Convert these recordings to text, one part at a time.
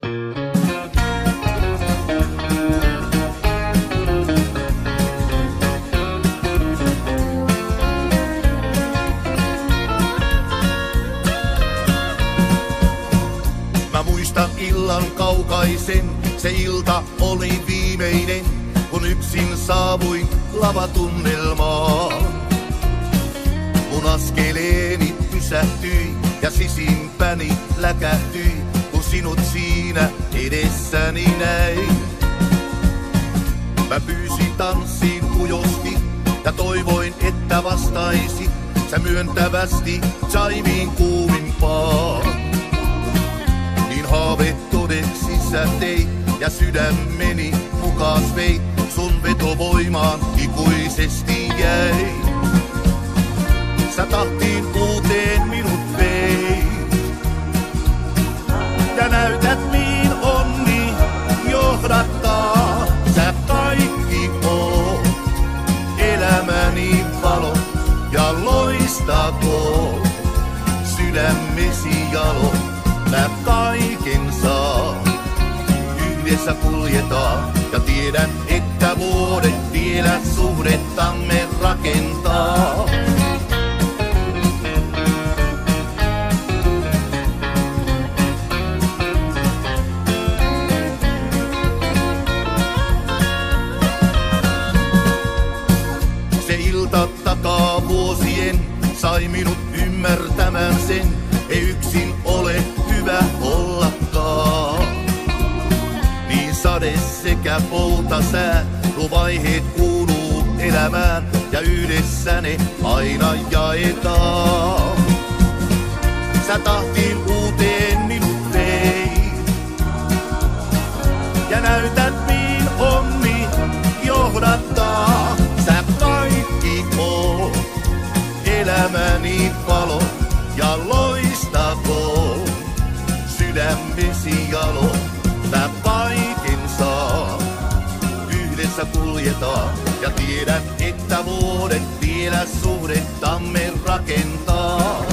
Mä muistan illan kaukaisen, se ilta oli viimeinen, kun yksin saavuin lavatunnelmaan. Mun askeleeni pysähtyi ja sisimpäni läkähtyi, kun sinut siinä edessäni näin. Mä pyysin tanssiin ujosti ja toivoin, että vastaisit sä myöntävästi jaiviin kuumimpaan. Niin haave todeksi sä teit ja sydämeni mukaas veit, sun vetovoimaan ikuisesti jäi. Sä tahtiin uuteen minut veit ja näytät mihin onni johdattaa. Sä kaikki oot elämäni valo ja loistakoon sydämesi jalo. Mä kaiken saan, yhdessä kuljetaan ja tiedän, että vuodet vielä suhdettamme rakentaa. Se ilta takaa vuosien sai minut ymmärtämään sen, ei yksin ole hyvä ollakaan. Niin sade sekä poutasää, nuo vaiheet kuuluu elämään ja yhdessä ne aina jaetaan. Sä tahtiin uuteen minut veit ja näytät mihin onni johdattaa. Sä kaikki oot elämäni valo ja loistakoon sydämesi jalo. Mä kaiken saan, yhdessä kuljetaan ja tiedän, että vuodet vielä suhdettamme rakentaa.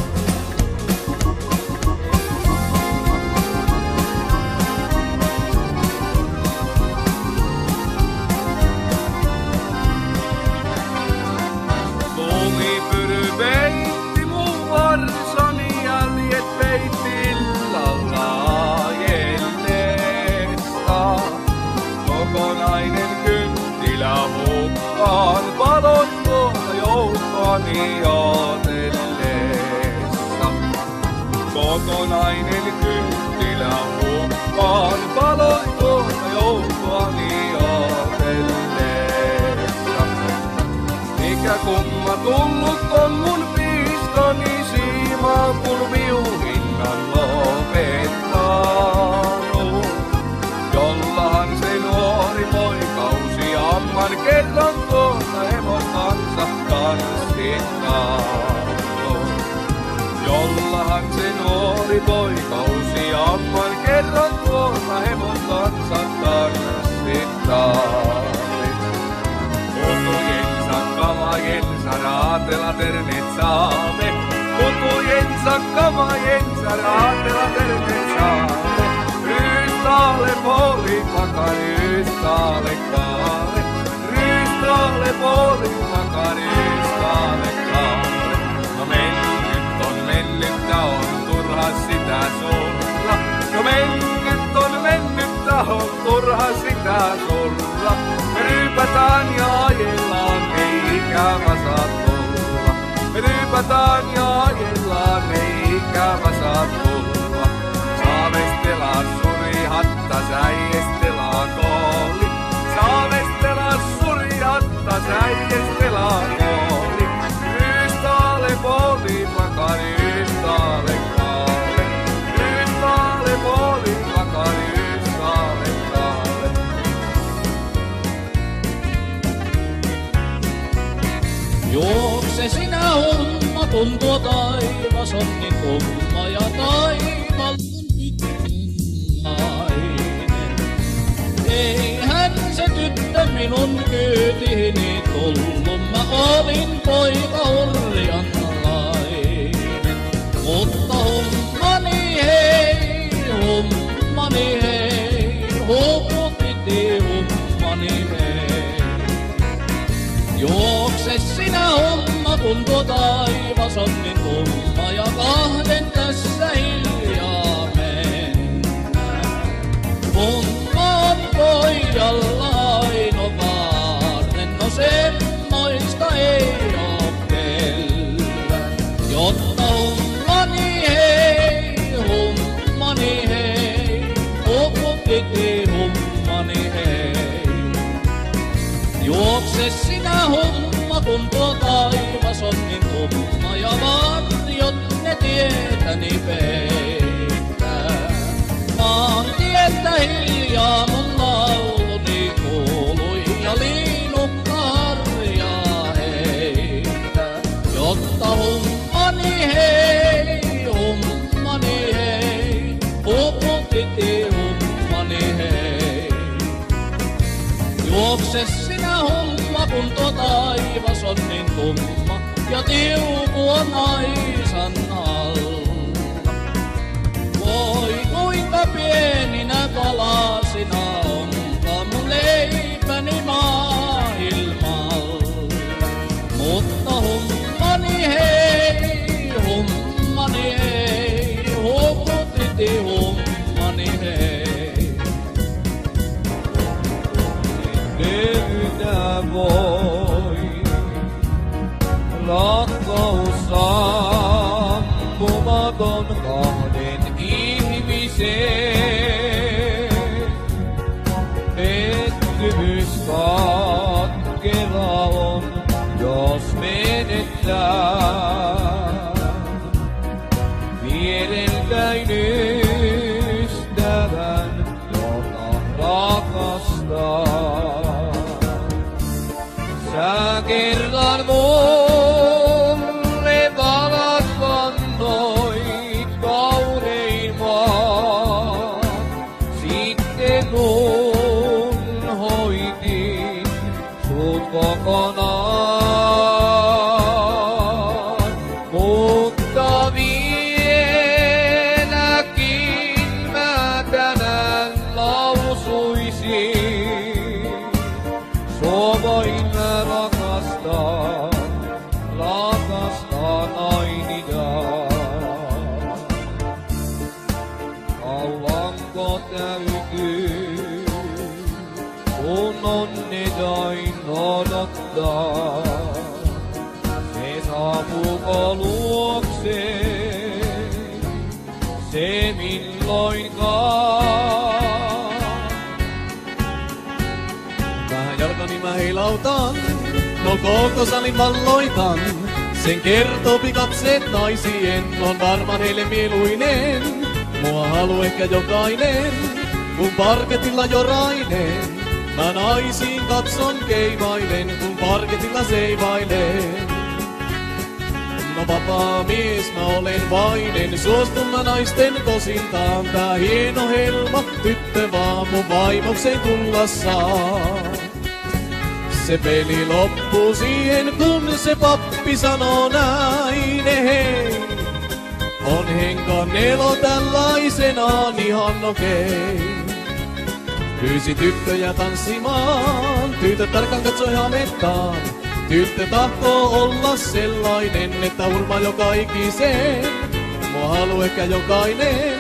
Lumipyry peitti mun varsani, jäljet peitti illalla ajellessa. Kokonainen kynttilä hukkaan valot tuota joukkoani ootellessa. Kokonainen kynttilä hukkaan valot tuota joukkoani ootellessa. Mikä kumma tullut on mun piistoni siimaa, kun viuhinnan lopettanut. Jollahan se nuori poikausi amman kerran tuota hevon kanssa tanssittanut. Jollahan se nuori poikausi amman kerran tuota hevon kanssa tanssittanut. Kamajensa raatela terneet saame. Kutujensa kamajensa raatela terneet saame. Rystaalle poli maka rystaalle kaale. Rystaalle poli maka rystaalle kaale. No mennyt on mennyttä on turha sitä sulla. No mennyt on mennyttä on turha sitä sulla. Me ryypätään ja ajellaan, ei ikävä saa tulla. Me ryypätään ja ajellaan, ei ikävä saa tulla. Saavestelaa surihatta, säijestelaa kooli. Saavestelaa surihatta, säijestelaa kooli. Rystaalle poli makari, rystaalle kaale. Rystaalle poli makari, rystaalle kaale. Juokse sinä homma, kun tuo taivas on niin kumma ja taivaalla on yksin nainen. Eihän se tyttö minun kyytihini tullut, mä olin poika orjanlainen. Mutta hommani hei, kun tuo taivas on niin tumma ja kahden tässä hiljaa mennään. Mumma on pojalla aino vaarnen, no semmoista ei oo kellään. Jotta hummani hei, upukiti hummani hei. Juokse sinä humma, kun tuo taivas on niin tumma ja varjot ne tietäni peittää. Maantietä hiljaa mun lauluni kuului ja liinukka harjaa heittää. Jotta hummani hei, upukiti hummani hei. Juokse sinä humma, kun tuo taivas on niin tumma ja tiuku on aisan alla. Voi kuinka pieninä palasina onka mun leipäni maailmalla. Mutta hummani hei, huputiti hummani hei. Minä voi rakkaus sammumaton kahden ihmisen. Pettymys katkera on, jos menettää. Viereltäin ystävän, jota rakastaa. Sä kerran mulle valat vannoit kauneimman. Sitten kun hoitin sut kokonaan. Mutta vieläkin mä tänään lausuisin. Sua voin mä rakastaa ainiaan. Kauanko täytyy kun onnetain odottaa? Se saapuuko luokseen, se milloinkaan? Vähän jalkani mä heilautan, no koko salin valloitan. Sen kertopi katseet naisien, on varmaan heille mieluinen. Mua haluu ehkä jokainen, kun parketilla jorainen. Mä naisiin katson keivailen, kun parketilla seivailen. No vapaa mies mä olen vainen, suostun mä naisten kosintaan. Tää hieno helma, tyttö vaan mun vaimokseen tulla saa. Se peli loppuu siihen, kun se pappi sanoo näin, hei. On henkan elo tällaisenaan ihan okei. Pyysi tyttöjä tanssimaan, tytöt tarkkaan katsoi hamettaan. Tyttö tahtoo olla sellainen, että hurmaa joka ikiseen. Mua haluu ehkä jokainen,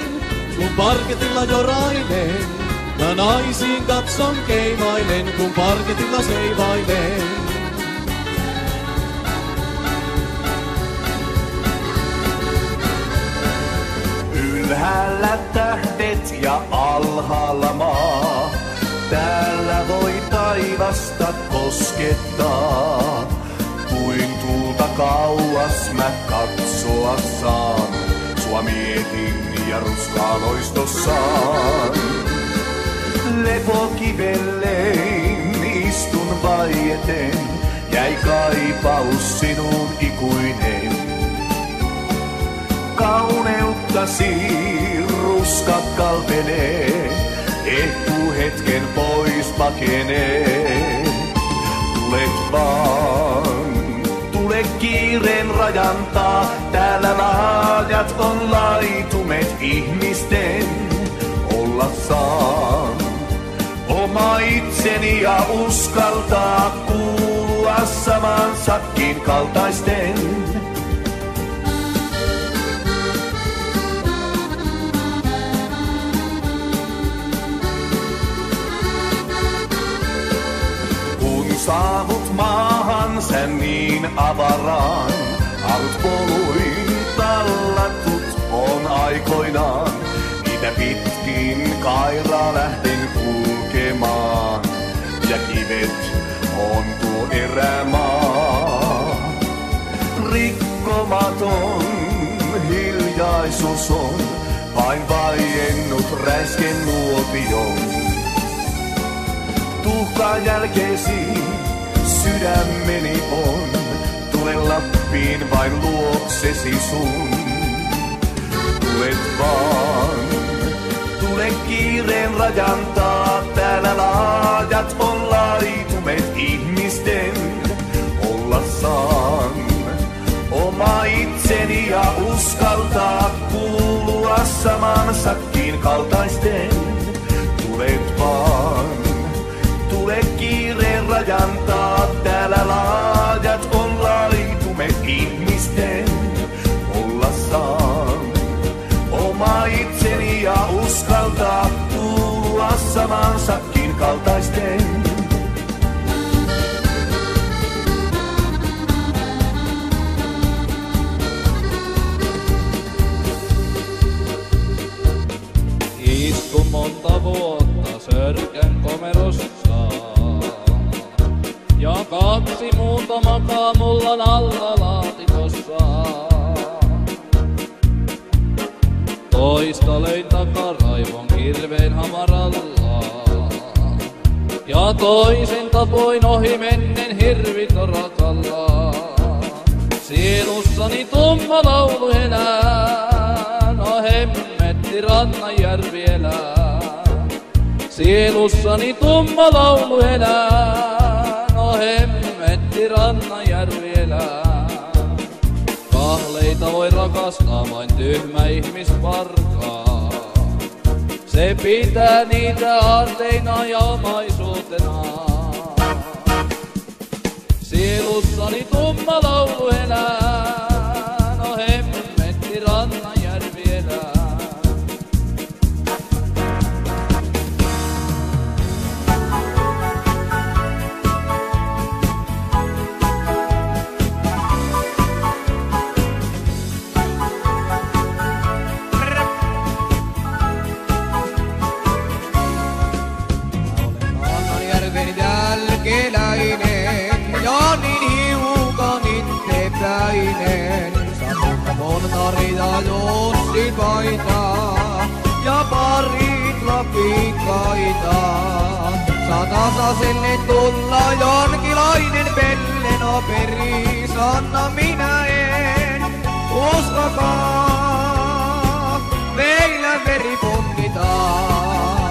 kun parketilla jorainen. Mä naisiin katson keimailen, kun parketilla seivailen. Ylhäällä tähdet ja alhaalla maa. Täällä voi taivasta koskettaa. Kuin tuulta kauas mä katsoa saan. Sua mietin ja ruskaa loistossaan. Lepokivellein istun vaieten. Jäi kaipaus sinuun ikuinen. Kauneuttasi ruskat kalpenee. Ehtuu hetken pois pakenee. Tulet vaan, tule kiireen rajantaa. Täällä laajat on laitumet ihmisten. Olla saan oma itseni ja uskaltaa kuulua kuulua samaan sakkiin kaltaisten. Kun saavut maahan sä niin avaraan, alut poluin tallatut on aikoinaan. Niitä pitkin kairaa lähden kulkemaan, ja kivet on tuo erämaa. Rikkomaton hiljaisuus on, vain vaiennut räisken nuotion. Tuhkaan jälkeesi sydämeni on, tule Lappiin vain luoksesi sun. Tulet vaan, tule kiireen rajan taa, täällä laajat on laitumet ihmisten. Olla saan oma itseni ja uskaltaa kuulua saman sakkiin kaltaisten. Tulet vaan, tule kiireen rajan taa, täällä laajat on laitumet ihmisten. Olla saan oma itseni ja uskaltaa kuulua saman sakkiin kaltaisten. Istun monta vuotta Sörkän komerossa, ja 2 muuta makaa mullan alla laatikossa. Toista löin takaraivon kirveen hamaralla, ja toisen tapoin ohi mennen hirvitorakalla. Sielussani tumma laulu elää, no hemmetti Rannanjärvi elää. Sielussani tumma laulu elää, no hemmetti Rannanjärvi elää. Kahleita voi rakastaa vain tyhmä ihmisparkaa. Se pitää niitä aarteina ja omaisuutenaan. Sielussani tumma laulu elää, no hemmetti Rannanjärvi elää. Ja niin hiukan itsepäinen, satuttamon narita Jussi paitaa, ja parit lapikaita. Satasaselle tulla jonkilainen pelle, no peris anna minä en, uskokaa, meillä veri punkitaan.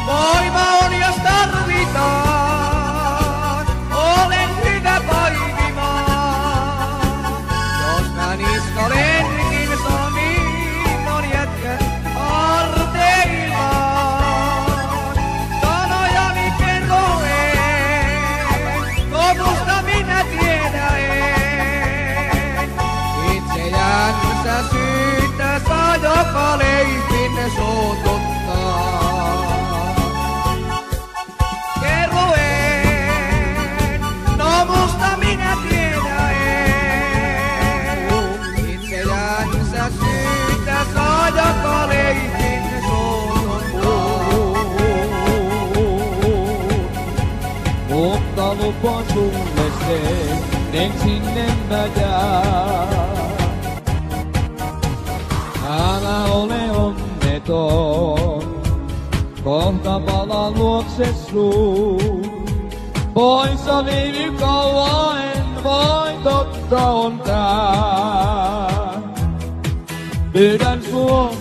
Voima on jos tarvitaan, olen hyvä painimaan. Jos mä niskalenkin saan, niin on jätkä arteilaan. Sanojani kerroen, kovusta minä tiedän. Itseänsä syyttä saa joka leipin suututtaa. Musta minä tiedän, itseänsä syytä saa joka leipin suuhun. Mutta lupaan sulle sen, sinne mä jään. Älä ole onneton, kohta palaan luokse sun. Poissa viivy kauan, vain totta on tää. Pyydän sua,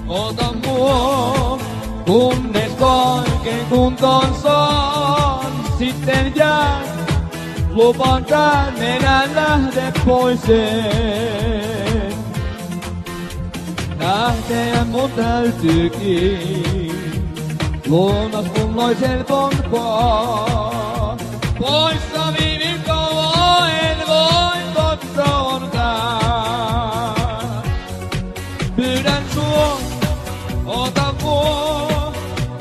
ota mua, kunnes kaiken kuntoon saan. Sitten jää, lupaan tän enää lähde poiseen. Lähteä mun täytyykin, luonnos kunnoisen pompaa. Poissa viivin kauan en voi kotoonkaan. Pyydän sua, ota vuo,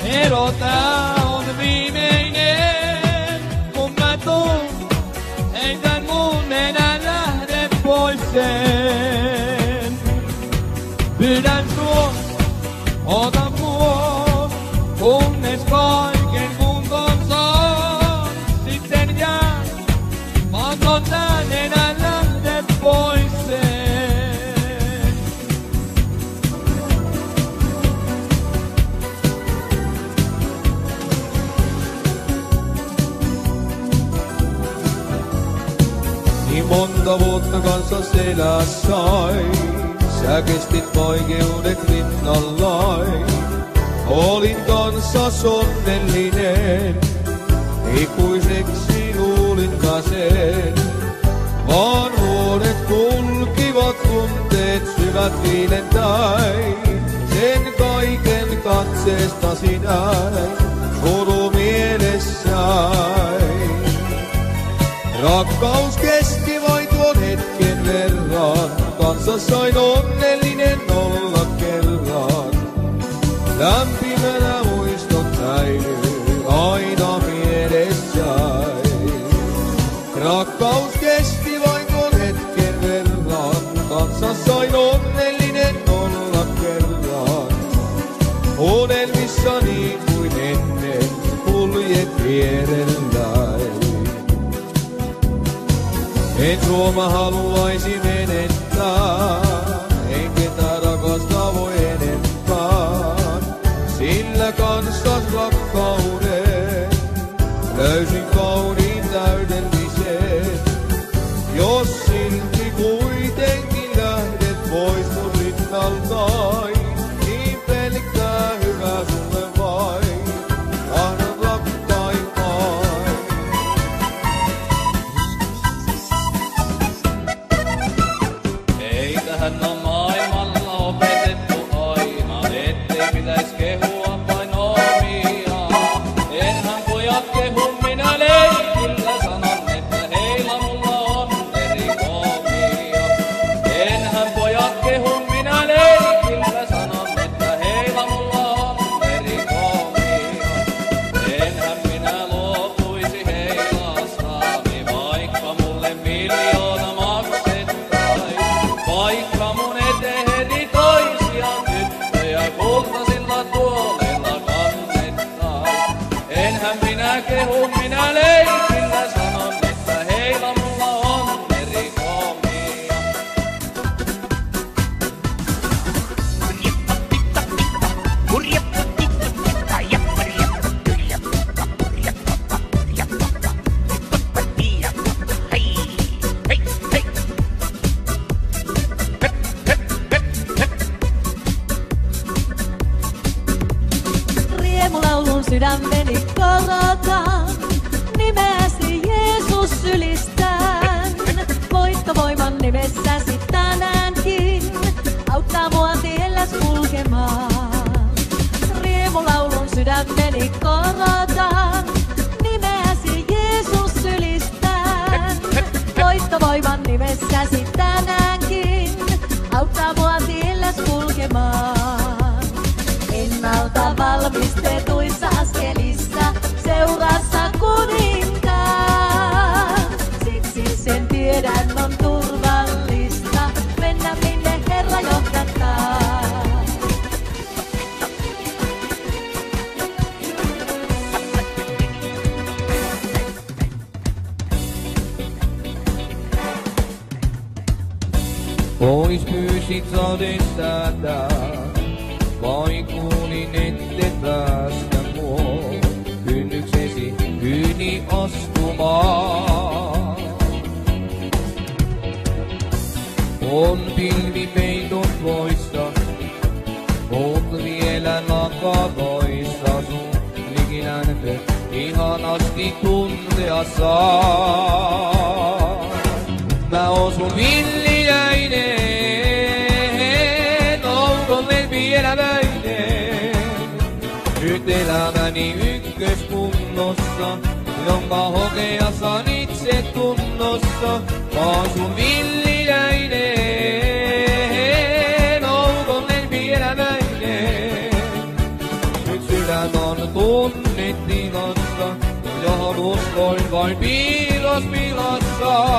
ero tää on viimeinen. Kun mä tuun, heitän mun enää lähde pois sen. Pyydän sua, ota vuo, kunnes kaiken kuntoon saan. Sitten jää, maton tän enää lähde pois sen. Niin monta vuotta kanssas elää sain, sä kestit vaikeudet rinnallain. Olin kanssas onnellinen, ikuiseksi luulin mä sen. Vaan vuodet kulkivat, tunteet syvät viilentäin. Sen kaiken katseestasi näin, suru mielessäin. Rakkaus kesti vain tuon hetken verran, kanssa sain onnellinen olla kerran. Lämpimänä muistot säilyy aina mielessäin. Rakkaus kesti vain tuon hetken verran, kanssa sain onnellinen olla kerran. Unelmissa niin kuin ennen kuljet vierelläin. En sua mä haluaisi menettää, en ketään rakastaa voi enempää. Sillä kanssas rakkauden löysin kauniin täydellisen. Jos silti kuitenkin lähdet pois mun rinnaltain, niin pelkkää hyvää sulle vain, annan rakkain vain. Eiköhän on maailmalla opetettu aina, ettei pitäis kehua vain omiaan. Enhän pojat kehu minä leikillä, sanon, että heillä mulla on eri omia. Enhän pojat kehu minä leikillä, sanon, että heillä mulla on eri omia. Enhän minä luopuisi heilastaani, vaikka mulle miljoona maksettais. Vaikka mun eteeni toisia tyttöjä kultaisilla tuoleilla kannettais. Enhän minä kehu minä leikillä, sanon, että heillä mulla on eri omia. Riemulaulun sydämeni korotan, nimeäsi Jeesus ylistän. Voittovoiman nimessäsi tänäänkin, auttaa mua tielläs kulkemaan. Riemulaulun sydämeni korotan, nimeäsi Jeesus ylistän. Voittovoiman nimessäsi tänäänkin, auttaa mua tielläs kulkemaan. Ennalta valmistetuissa askelissa, seurassa kuninkaan. Siksi sen tiedän on turvallista, mennä minne Herra johdattaa. Pois pyysit sadessätä, vain kuulin ette päästä mua kynnyksesi yli astumaan. On pilvi peiton poissa, on vielä nakavoissa sun likinäntö ihanasti tuntea saa. Mä oon sun villiäinen, onkolle vielä väinen. Nyt elämäni ykköskunnossa, jonka hokeas on itse tunnossa. Mä oon sun villiäinen, outonen pielämäinen. Nyt sydän on tunnetilassa, johon uskoin vain piilospilassa.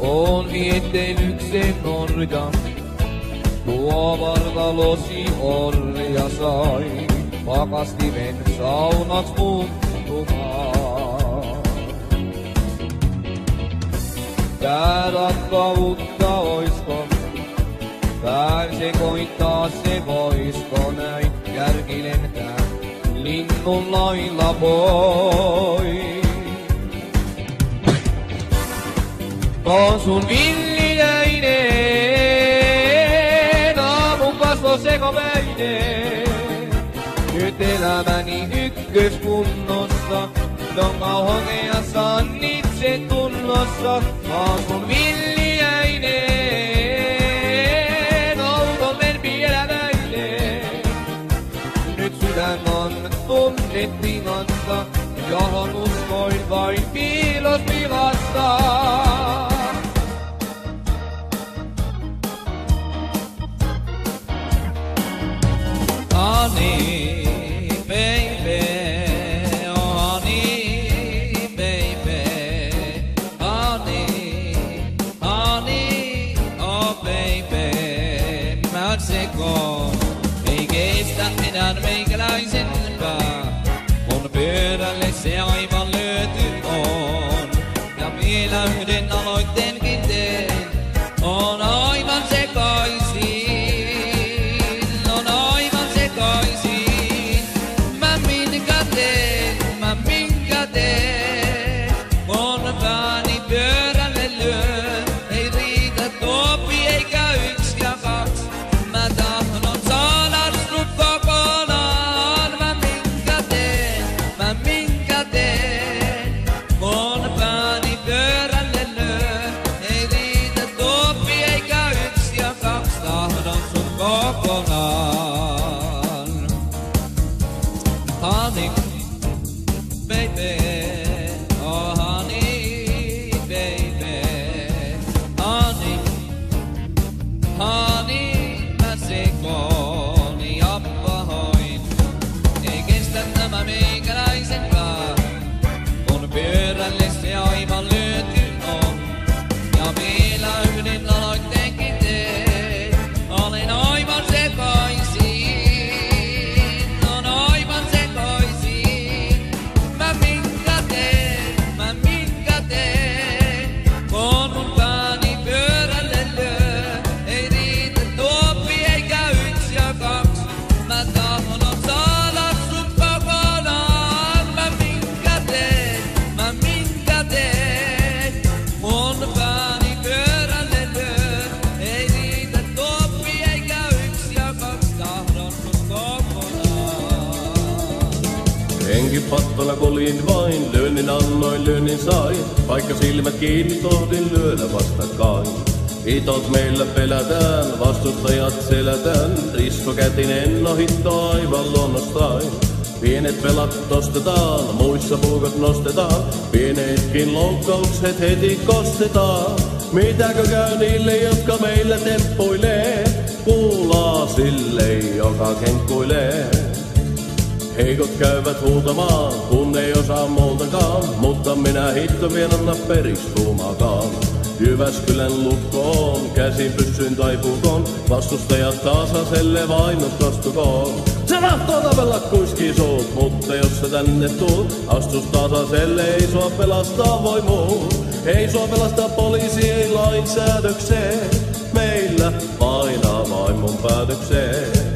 On viettelykseen orja, tuo vartalosi orja sai pakastimen saunaks muuttumaan. Tää rakkautta oisko, pääse koittaa se voisko näin järkilentää linnun lailla pois. On sun villiäinen, aamun kasvo sekopäinen. Nyt elämäni ykköskunnossa, jonka hokeassa on itse tunnossa. On sun villiäinen, outonen pielämäinen. Nyt sydän on tunnetilassa, johon uskoin vain piilospilassa. Honey, baby, oh honey, baby, honey, honey, oh baby. Meksiko ei kestä enää meikäläisempää, kun pyörälle se aivan löyty on. Ja vielä yhden aloitteenkin teen, on aivan sekaisin. Pattona kolin vain, lyönnin annoin, lyönnin sain. Vaikka silmät kiinni tohdin lyödä vastakkain. Itot meillä pelätään, vastustajat selätään. Riskokätinen ohitto aivan luonnostain. Pienet velat ostetaan, muissa puukot nostetaan. Pienetkin loukkaukset heti kostetaan. Mitäkö käy niille, jotka meillä temppuilee? Kuulaa sille, joka kenkkuilee. Heikot käyvät huutamaan, kun ei osaa muutakaan. Mutta minä hitto vien anna periksi tuumaakaan. Jyväskylän lukko on, käsin pyssyn taipukoon. Vastustajat taasaselle vainot kastukoon. Se tahtoo tapella kuiskii suut, mutta jos se tänne tuut, astus taasaselle, ei sua pelastaa voi muut. Ei sua pelastaa poliisi, ei lainsäädökseen. Meillä painaa vain mun päätökseen.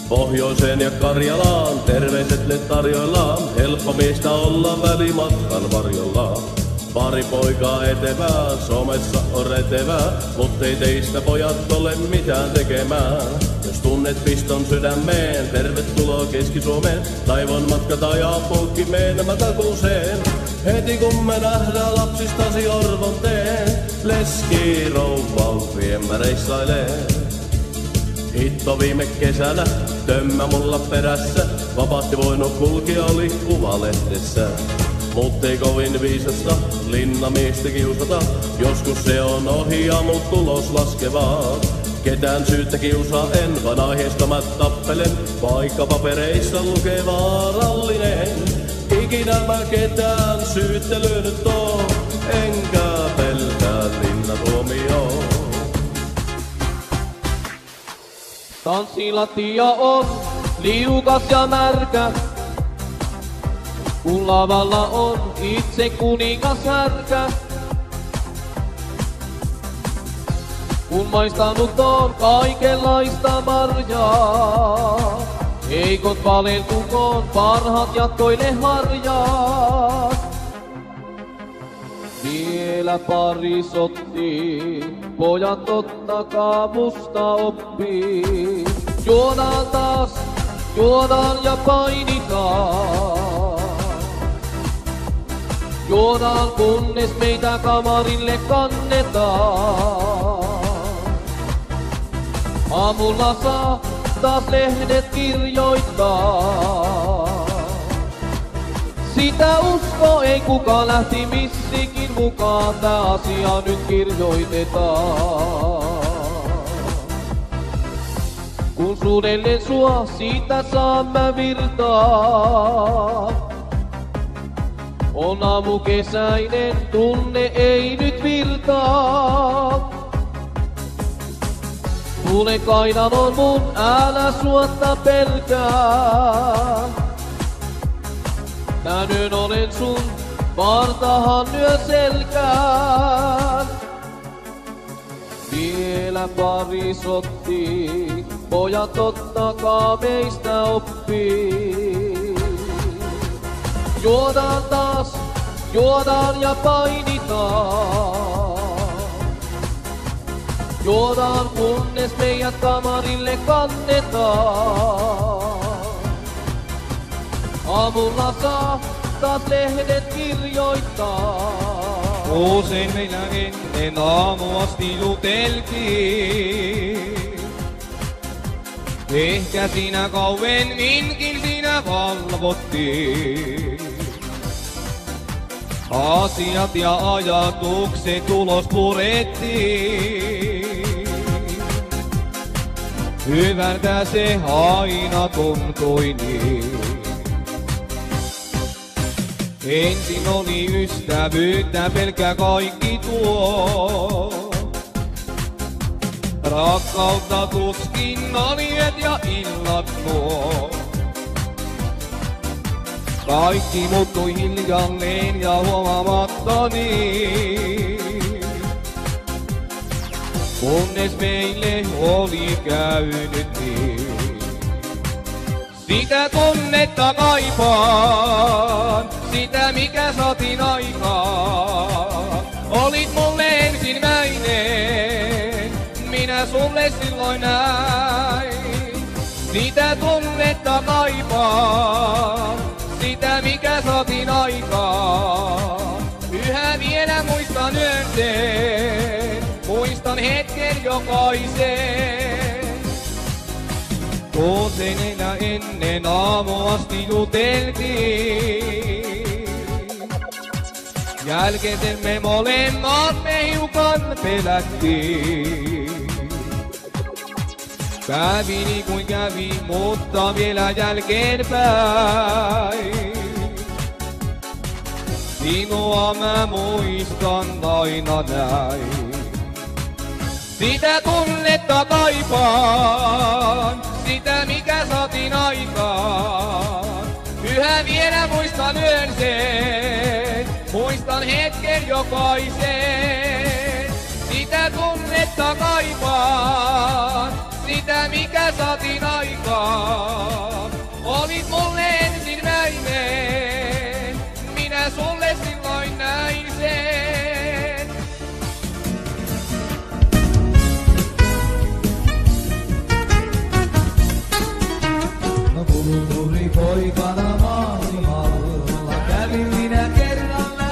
Pohjoiseen ja Karjalaan, terveiset nyt tarjoillaan. Helppo miestä olla välimatkan varjollaan. Pari poikaa etevää, somessa on retevää. Mut ei teistä pojat ole mitään tekemään. Jos tunnet piston sydämeen, tervetuloa Keski-Suomeen. Taivon matka tajaa polkkimeen mä takuuseen. Heti kun me nähdään lapsistasi orvon teen, leski rouva viemäreissailee. Hitto viime kesänä, tömmä mulla perässä, vapaasti voinut kulkea oli kuvalehdessä. Mut ei kovin viisasta, linnamiestä kiusata, joskus se on ohi ja mut tulos laskevaa. Ketään syyttä kiusaa en, vaan aiheesta mä tappelen, vaikka papereissa lukee vaarallinen. Ikinä mä ketään syyttelynyt oo, enkä pelkää linnatuomioon. Tanssilattia on liukas ja märkä, kun lavalla on itse kuningas härkä. Kun maistanut on kaikenlaista marjaa, heikot valeltukoon, parhaat jatkoille harjaa. Vielä pari sotti, pojat ottakaa musta oppii. Juodaan taas, juodaan ja painitaan. Juodaan kunnes meitä kamarille kannetaan. Aamulla saa taas lehdet kirjoittaa. Sitä usko ei kukaan lähti missikin mukaan, tää asia nyt kirjoitetaan. Kun suunnilleen sua, siitä saan mä virtaa. On aamu kesäinen, tunne ei nyt virtaa. Tulen kainanon mun, älä suotta pelkää. Tänään olen sun, vartahan lyö selkään. Vielä pari sotti, pojat ottakaa meistä oppii. Juodaan taas, juodaan ja painitaan. Juodaan kunnes meidät kamarille kannetaan. Aamulla saa taas lehdet kirjoittaa. Usein meillä ennen aamu asti juteltiin. Ehkä siinä kauemminkin siinä valvottiin. Asiat ja ajatukset ulos purettiin. Hyvältä se aina tuntui niin. Ensin oli ystävyyttä, pelkkä kaikki tuo. Rakkautta tuskin oli yöt ja illat nuo. Kaikki muuttui hiljalleen ja huomaamattani. Kunnes meille oli käynyt niin. Sitä tunnetta kaipaan, sitä mikä saatiin aikaan. Olit mulle ensimmäinen, minä sulle silloin näin. Sitä tunnetta kaipaan, sitä mikä saatiin aikaan. Yhä vielä muistan yön sen, muistan hetken jokaisen. Vuosenenä ennen aamu asti juteltiin. Jälkeen me molemmat me hiukan pelättiin. Kävi niin kuin kävi, mutta vielä jälkeenpäin. Sinua mä muistan aina näin. Sitä tunnetta kaipaan, sitä mikä saatiin aikaan. Yhä vielä muistan yön sen, muistan hetken jokaisen. Sitä tunnetta kaipaan, sitä mikä saatiin aikaan. Olit mulle ensimmäinen, minä sulle silloin näin sen. No kulttuuri poikana maailmalla, kävin minä kerran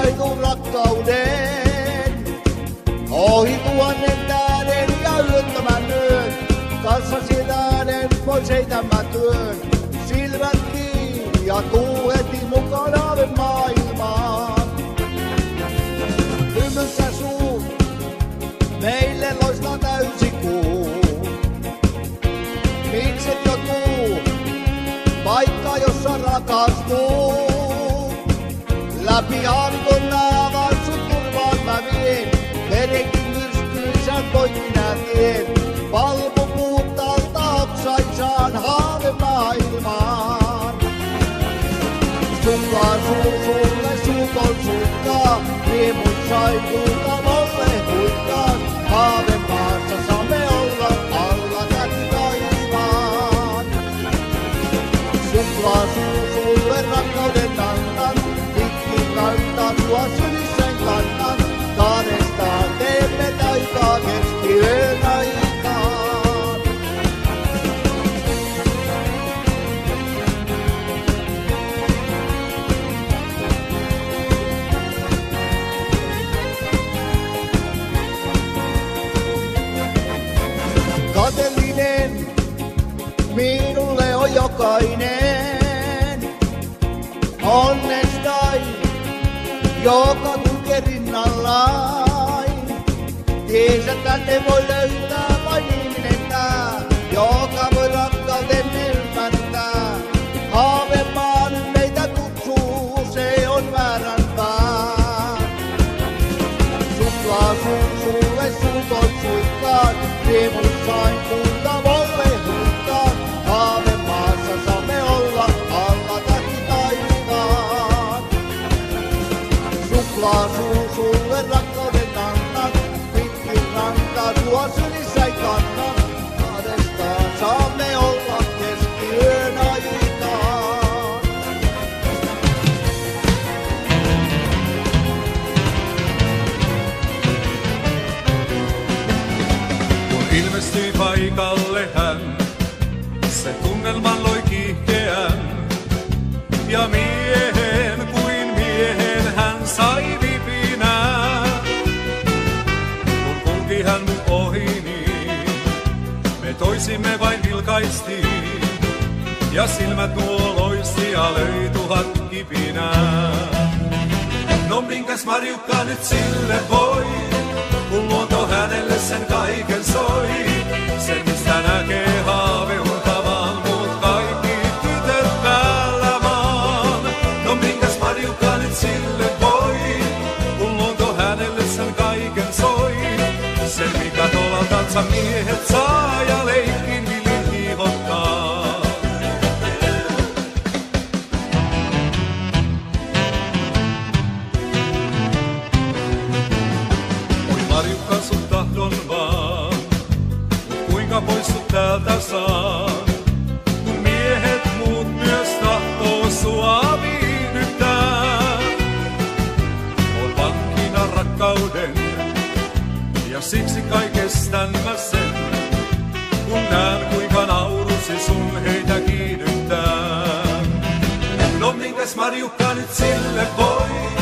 sainut rakkauden. Ohi tuhannen tähden ja yöttömän yön, kanssasi äänen pois heitämään työn. Silmät kiinni ja tuu heti mukana maailmaan. Hymyssä suu, meille loistaa täysi kuu. Mikset jo tuu, paikka jossa rakastuu. Läpi ankon naavan sun turvaan mä vien, verenkin myrskyisän poikki nää tien. Valkopuut alta oksaisaan haave maailmaan. Sulla sulle suukon sukkaa, riemun sain kuultavalle huikkaan. Haave maassa saamme olla alla täti taivaan. Sulla sulle rakkauden annan, pitkin rantaa tuo sylissään kannan. Kahdestaan teemme taikaa keskiyön aikaan. Kateellinen minulle on jokainen, onnestain, joka kulkee rinnallain. Tiesä tänne voi löytää vain ihminen tää, joka voi rakkauden ymmärtää. Haavemaan meitä kutsuu, se on määränpää. Suklaa sulle suukon suikkaan, riemun sain kuultavalle huikkaan. Haavemaassa saamme olla alla täti taivaan. Suklaa sulle rakkauden annan, pitkin rantaa tuo sylissäin kannan. Kahdestaan saamme olla keskiyön aikaan. Kun ilmestyi paikalle hän, se tunnelman loi kiihkeän. Ja miehen kuin miehen hän sai vipinää. Kun kulki hän mun ohi niin, me toisimme vain vilkaistiin. Ja silmät nuo loisti ja löi tuhat kipinää. No minkäs Marjukka nyt sille voi, kun luonto hänelle sen kaiken soi. Se mistä näkee haaveuntavan, mut kaikki tytöt päällä maan. No minkäs Marjukka nyt sille voi, kun luonto hänelle sen kaiken soi. Se mikä tolaltansa miehet saa ja leikkin villin hiivottaa. Marjukka sun tahdon vaan, kuinka poistut täältä saan. Kun miehet muut myös tahtoo sua viihdyttää. On vankina rakkauden, ja siksi kai kestän mä sen. Kun näen kuinka naurusi sun heitä kiihdyttää. No minkäs Marjukka nyt sille voi?